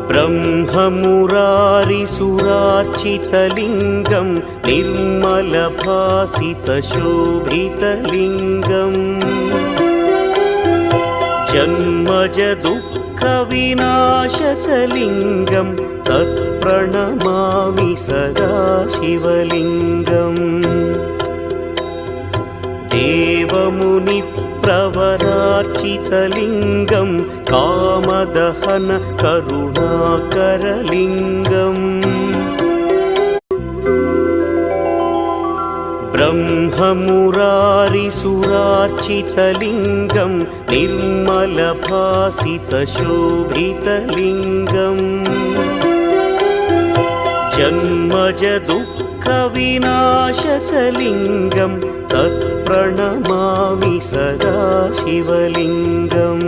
ब्रह्ममुरारिसुरार्चितलिङ्गं निर्मलभासितशोभितलिङ्गम् जन्मजदुःखविनाशकलिङ्गं तत्प्रणमामि सदा शिवलिङ्गम् देवमुनिप्रवरार्चितलिङ्गं कामदहन करुणाकरलिङ्गम् ब्रह्ममुरारिसुरार्चितलिङ्गं निर्मलभासितशोभितलिङ्गम् जन्मजदुःखविनाशकलिङ्गं तत्प्रणमामि सदा शिवलिङ्गम्।